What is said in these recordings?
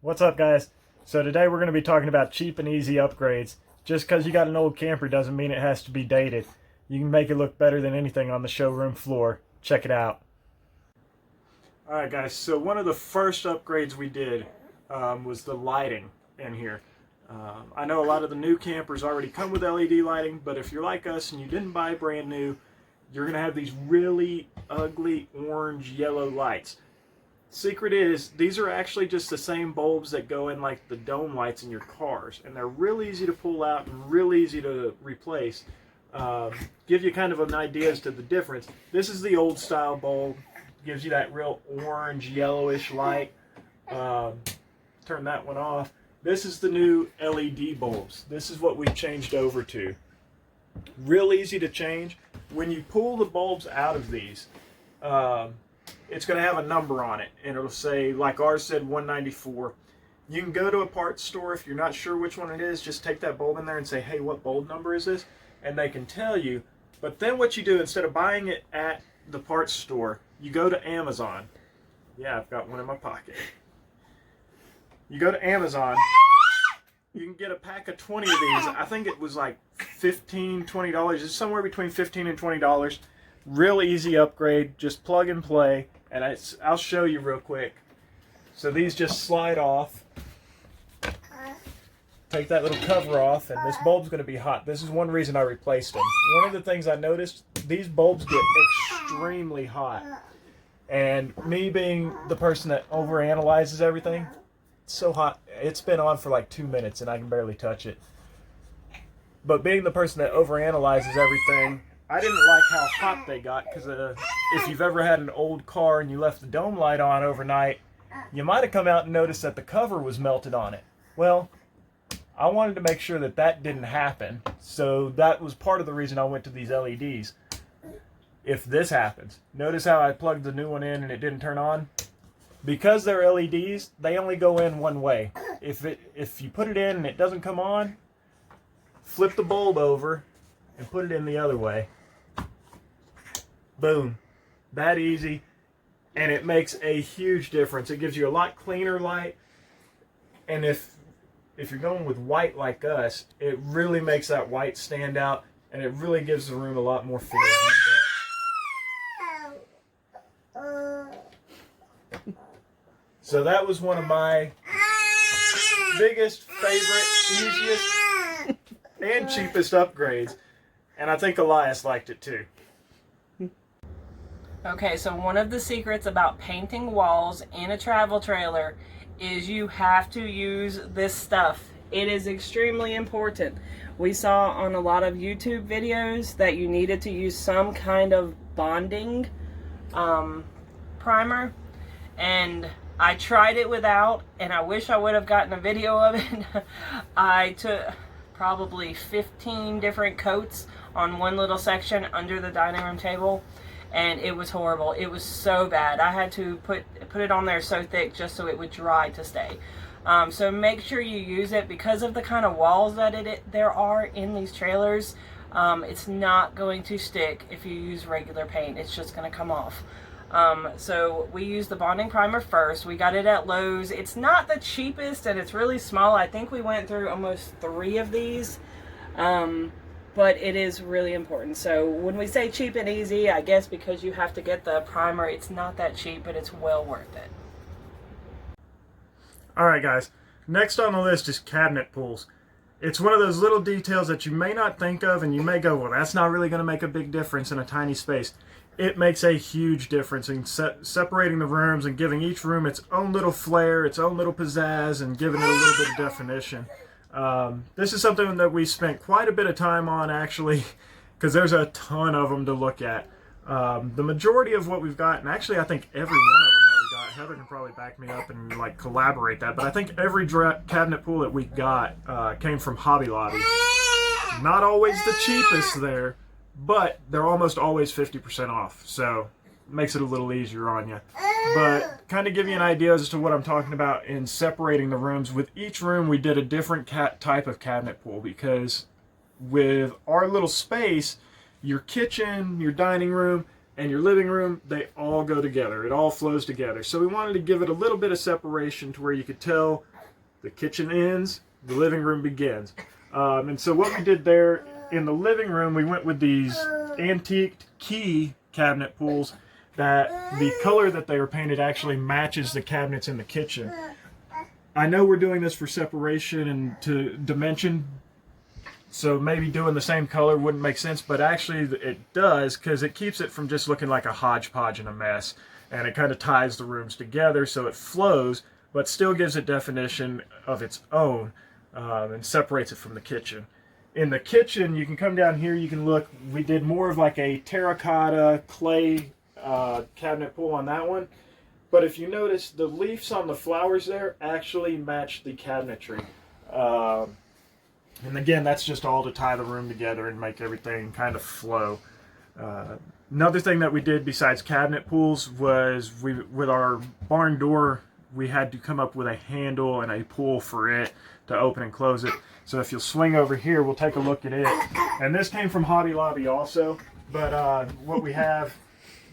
What's up, guys? So today we're going to be talking about cheap and easy upgrades. Just because you got an old camper doesn't mean it has to be dated. You can make it look better than anything on the showroom floor. Check it out. Alright guys, so one of the first upgrades we did was the lighting in here. I know a lot of the new campers already come with LED lighting, but if you're like us and you didn't buy brand new, you're going to have these really ugly orange yellow lights. Secret is, these are actually just the same bulbs that go in like the dome lights in your cars, and they're real easy to pull out and real easy to replace. Give you kind of an idea as to the difference. This is the old style bulb, gives you that real orange yellowish light. Turn that one off. This is the new LED bulbs. This is what we've changed over to. Real easy to change. When you pull the bulbs out of these, it's going to have a number on it, and it'll say, like ours said, 194. You can go to a parts store. If you're not sure which one it is, just take that bulb in there and say, hey, what bulb number is this? And they can tell you. But then what you do, instead of buying it at the parts store, you go to Amazon. Yeah, I've got one in my pocket. You go to Amazon. You can get a pack of 20 of these. I think it was like $15, $20. It's somewhere between $15 and $20. Real easy upgrade. Just plug and play. And I'll show you real quick. So these just slide off. Take that little cover off, and this bulb's going to be hot. This is one reason I replaced them. One of the things I noticed, these bulbs get extremely hot. And me being the person that overanalyzes everything, it's so hot. It's been on for like 2 minutes and I can barely touch it. But being the person that overanalyzes everything, I didn't like how hot they got, because if you've ever had an old car and you left the dome light on overnight, you might have come out and noticed that the cover was melted on it. Well, I wanted to make sure that that didn't happen, so that was part of the reason I went to these LEDs. If this happens, notice how I plugged the new one in and it didn't turn on? Because they're LEDs, they only go in one way. If you put it in and it doesn't come on, flip the bulb over and put it in the other way. Boom. That easy. And it makes a huge difference. It gives you a lot cleaner light. And if you're going with white like us, it really makes that white stand out, and it really gives the room a lot more feel. So that was one of my biggest, favorite, easiest, and cheapest upgrades. And I think Elias liked it too. Okay, so one of the secrets about painting walls in a travel trailer is you have to use this stuff. It is extremely important. We saw on a lot of YouTube videos that you needed to use some kind of bonding primer, and I tried it without, and I wish I would have gotten a video of it. I took probably 15 different coats on one little section under the dining room table, and it was horrible. It was so bad. I had to put it on there so thick just so it would dry to stay. So make sure you use it because of the kind of walls that there are in these trailers. It's not going to stick if you use regular paint. It's just going to come off. So we used the bonding primer first. We got it at Lowe's. It's not the cheapest, and it's really small. I think we went through almost 3 of these. But it is really important. So when we say cheap and easy, I guess because you have to get the primer, it's not that cheap, but it's well worth it. Alright guys, next on the list is cabinet pulls. It's one of those little details that you may not think of, and you may go, well, that's not really going to make a big difference in a tiny space. It makes a huge difference in separating the rooms and giving each room its own little flair, its own little pizzazz, and giving it a little bit of definition. This is something that we spent quite a bit of time on, actually, because there's a ton of them to look at. The majority of what we've got, and actually I think every one of them that we got, Heather can probably back me up and like collaborate that, but I think every cabinet pull that we got came from Hobby Lobby. Not always the cheapest there, but they're almost always 50% off, so it makes it a little easier on you. But kind of give you an idea as to what I'm talking about in separating the rooms. With each room we did a different type of cabinet pull, because with our little space, your kitchen, your dining room, and your living room, they all go together. It all flows together. So we wanted to give it a little bit of separation to where you could tell The kitchen ends, the living room begins. And so what we did there in the living room, we went with these antiqued key cabinet pulls that the color that they were painted actually matches the cabinets in the kitchen. I know we're doing this for separation and to dimension, so maybe doing the same color wouldn't make sense, but actually it does, because it keeps it from just looking like a hodgepodge and a mess, and it kind of ties the rooms together so it flows, but still gives it definition of its own, and separates it from the kitchen. In the kitchen, you can come down here, you can look, we did more of like a terracotta clay cabinet pull on that one. But if you notice, the leaves on the flowers there actually match the cabinetry. And again, that's just all to tie the room together and make everything kind of flow. Another thing that we did besides cabinet pulls was with our barn door, we had to come up with a handle and a pull for it to open and close it. So if you'll swing over here, we'll take a look at it. And this came from Hobby Lobby also. But what we have,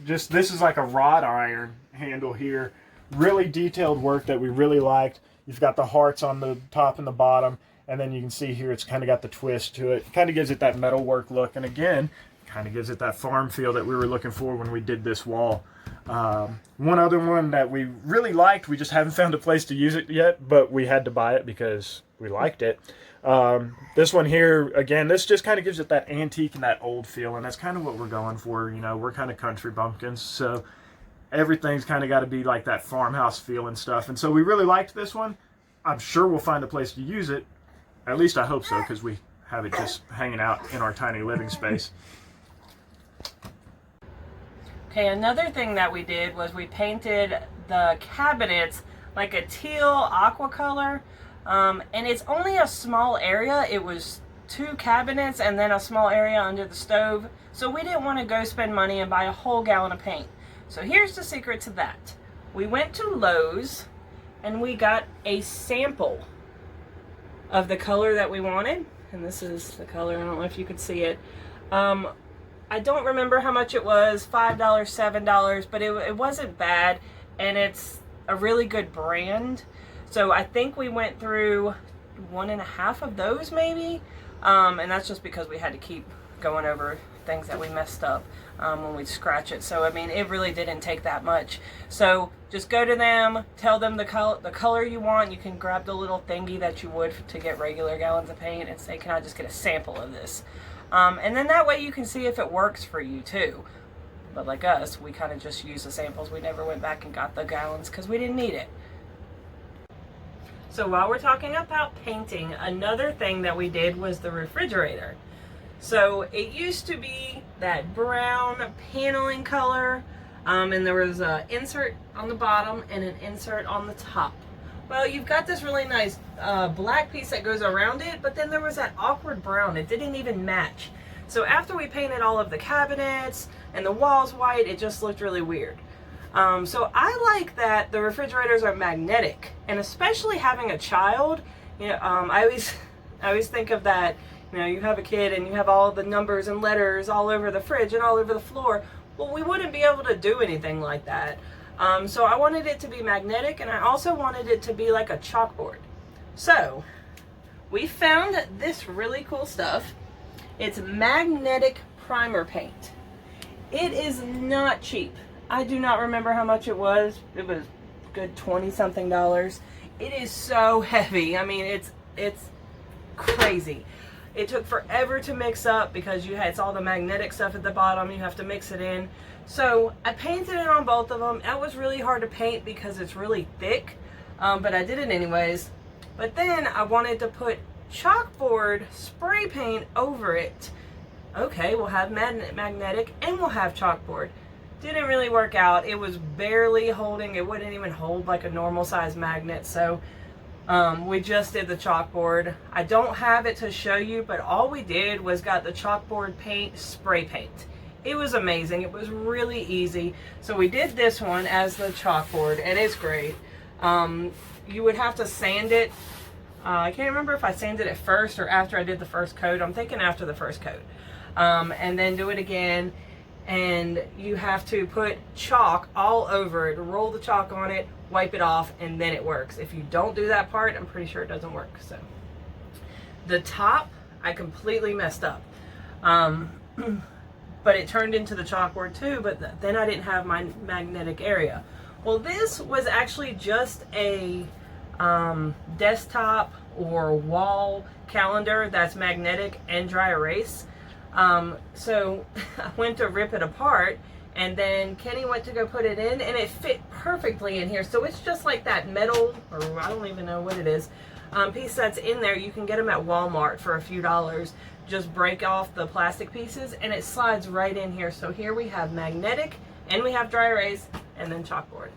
this is like a wrought iron handle here. Really detailed work that we really liked. You've got the hearts on the top and the bottom, and then you can see here it's kind of got the twist to it. Kind of gives it that metalwork look, and again, kind of gives it that farm feel that we were looking for when we did this wall. One other one that we really liked, we just haven't found a place to use it yet, but we had to buy it because we liked it. This one here, again, this just kind of gives it that antique and that old feel, and that's kind of what we're going for. You know, we're kind of country bumpkins, so everything's kind of got to be like that farmhouse feel and stuff. And so we really liked this one. I'm sure we'll find a place to use it. At least I hope so, because we have it just hanging out in our tiny living space. Okay, another thing that we did was we painted the cabinets like a teal aqua color. And it's only a small area. It was 2 cabinets and then a small area under the stove. So we didn't want to go spend money and buy a whole gallon of paint. So here's the secret to that. We went to Lowe's and we got a sample of the color that we wanted. And this is the color. I don't know if you could see it. I don't remember how much it was, $5, $7, but it wasn't bad. And it's a really good brand. So I think we went through 1.5 of those maybe. And that's just because we had to keep going over things that we messed up when we scratch it. So I mean, it really didn't take that much. So just go to them, tell them the color you want. You can grab the little thingy that you would to get regular gallons of paint and say, can I just get a sample of this? And then that way you can see if it works for you too. But like us, we kind of just used the samples. We never went back and got the gallons because we didn't need it. So while we're talking about painting, another thing that we did was the refrigerator. So it used to be that brown paneling color, and there was an insert on the bottom and an insert on the top. Well, you've got this really nice black piece that goes around it, but then there was that awkward brown. It didn't even match. So after we painted all of the cabinets and the walls white, it just looked really weird. So I like that the refrigerators are magnetic, and especially having a child, you know, I always think of that. You know, you have a kid and you have all the numbers and letters all over the fridge and all over the floor. Well, we wouldn't be able to do anything like that. So I wanted it to be magnetic, and I also wanted it to be like a chalkboard. So we found this really cool stuff. It's magnetic primer paint. It is not cheap. I do not remember how much it was. It was good $20-something. It is so heavy. I mean, it's crazy. It took forever to mix up because it's all the magnetic stuff at the bottom. You have to mix it in. So I painted it on both of them. That was really hard to paint because it's really thick, but I did it anyways. But then I wanted to put chalkboard spray paint over it. Okay, we'll have magnetic and we'll have chalkboard. Didn't really work out. It was barely holding. It wouldn't even hold like a normal size magnet. So we just did the chalkboard. I don't have it to show you, but all we did was got the chalkboard paint, spray paint. It was amazing. It was really easy. So we did this one as the chalkboard, and it's great. You would have to sand it. I can't remember if I sanded it first or after I did the first coat. I'm thinking after the first coat. And then do it again. And you have to put chalk all over it, roll the chalk on it, wipe it off, and then it works. If you don't do that part, I'm pretty sure it doesn't work. So the top, I completely messed up. But it turned into the chalkboard too, but then I didn't have my magnetic area. Well, this was actually just a desktop or wall calendar that's magnetic and dry erase. So I went to rip it apart, and then Kenny went to go put it in, and it fit perfectly in here. So it's just like that metal, or I don't even know what it is, piece that's in there. You can get them at Walmart for a few dollars. Just break off the plastic pieces, and it slides right in here. So here we have magnetic, and we have dry erase, and then chalkboard.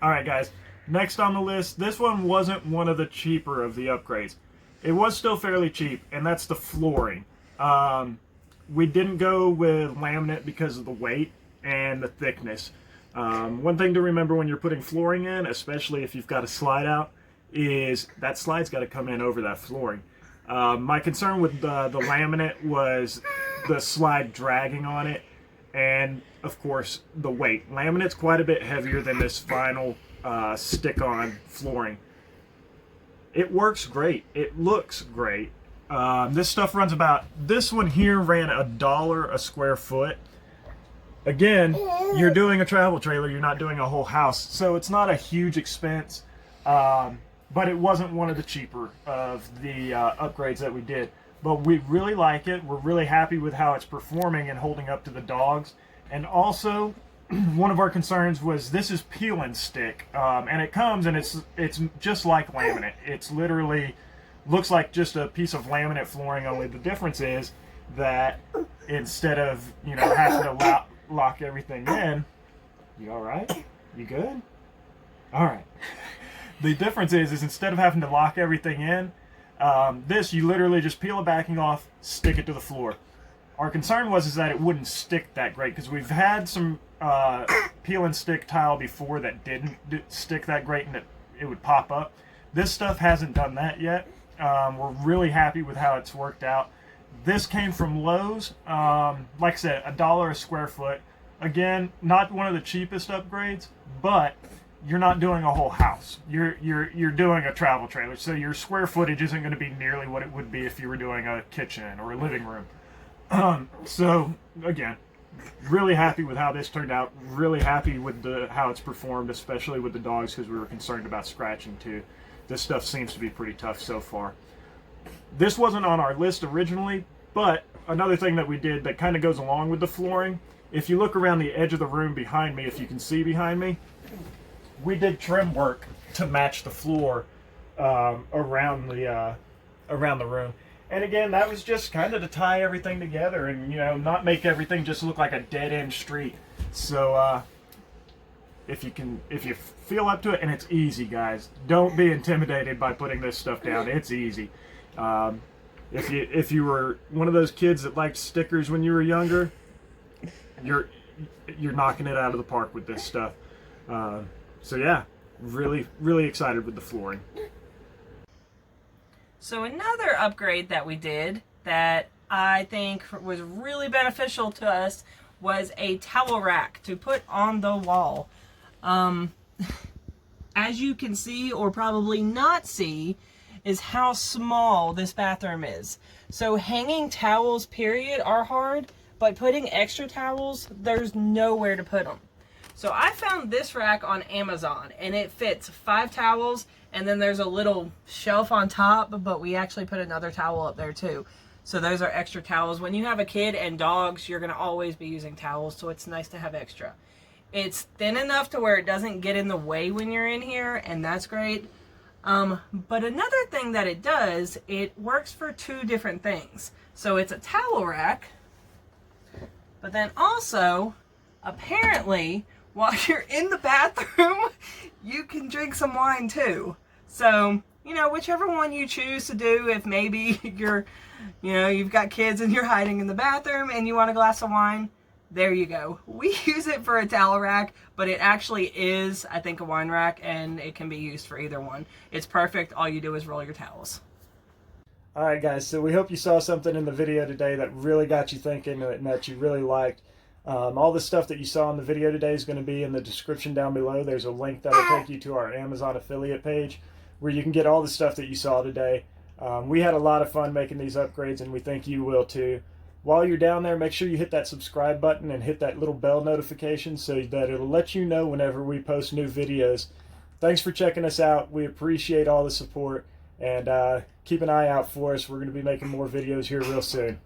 All right, guys. Next on the list, this one wasn't one of the cheaper of the upgrades. It was still fairly cheap, and that's the flooring. We didn't go with laminate because of the weight and the thickness. One thing to remember when you're putting flooring in, especially if you've got a slide out, is that slide's got to come in over that flooring. My concern with the laminate was the slide dragging on it, and of course the weight. Laminate's quite a bit heavier than this vinyl stick-on flooring. It works great. It looks great. This stuff runs about, this one here ran $1 a square foot. Again, you're doing a travel trailer, you're not doing a whole house, so it's not a huge expense. But it wasn't one of the cheaper of the upgrades that we did. But we really like it. We're really happy with how it's performing and holding up to the dogs. And also, one of our concerns was this is peel and stick, and it comes and it's just like laminate. It's literally looks like just a piece of laminate flooring. Only the difference is that instead of having to lock everything in, you all right? You good? All right. The difference is instead of having to lock everything in, this you literally just peel the backing off, stick it to the floor. Our concern was that it wouldn't stick that great, because we've had some peel and stick tile before that didn't stick that great and it would pop up. This stuff hasn't done that yet. We're really happy with how it's worked out. This came from Lowe's. Like I said, $1 a square foot. Again, not one of the cheapest upgrades, but you're not doing a whole house. You're doing a travel trailer, so your square footage isn't going to be nearly what it would be if you were doing a kitchen or a living room. So again, really happy with how this turned out. Really happy with how it's performed, especially with the dogs, because we were concerned about scratching too. This stuff seems to be pretty tough so far. This wasn't on our list originally, but another thing that we did that kind of goes along with the flooring, if you look around the edge of the room behind me, if you can see behind me, we did trim work to match the floor around the room. And again, that was just kind of to tie everything together and not make everything just look like a dead-end street. So if you feel up to it, and it's easy, guys. Don't be intimidated by putting this stuff down. It's easy. If you were one of those kids that liked stickers when you were younger, you're knocking it out of the park with this stuff. So yeah, really excited with the flooring. So another upgrade that we did that I think was really beneficial to us was a towel rack to put on the wall. As you can see, or probably not see, is how small this bathroom is. So hanging towels, period, are hard, but putting extra towels, there's nowhere to put them. So I found this rack on Amazon, and it fits 5 towels, and then there's a little shelf on top, but we actually put another towel up there too. So those are extra towels. When you have a kid and dogs, you're gonna always be using towels, so it's nice to have extra. It's thin enough to where it doesn't get in the way when you're in here, and that's great. But another thing that it does, it works for 2 different things. So it's a towel rack, but then also, apparently, while you're in the bathroom, you can drink some wine too. So, whichever one you choose to do, if maybe you've got kids and you're hiding in the bathroom and you want a glass of wine, there you go. We use it for a towel rack, but it actually is, I think, a wine rack, and it can be used for either one. It's perfect. All you do is roll your towels. Alright guys, so we hope you saw something in the video today that really got you thinking and that you really liked. All the stuff that you saw in the video today is going to be in the description down below. There's a link that'll take you to our Amazon affiliate page where you can get all the stuff that you saw today. We had a lot of fun making these upgrades, and we think you will too. While you're down there, make sure you hit that subscribe button and hit that little bell notification so that it'll let you know whenever we post new videos. Thanks for checking us out. We appreciate all the support, and keep an eye out for us. We're going to be making more videos here real soon.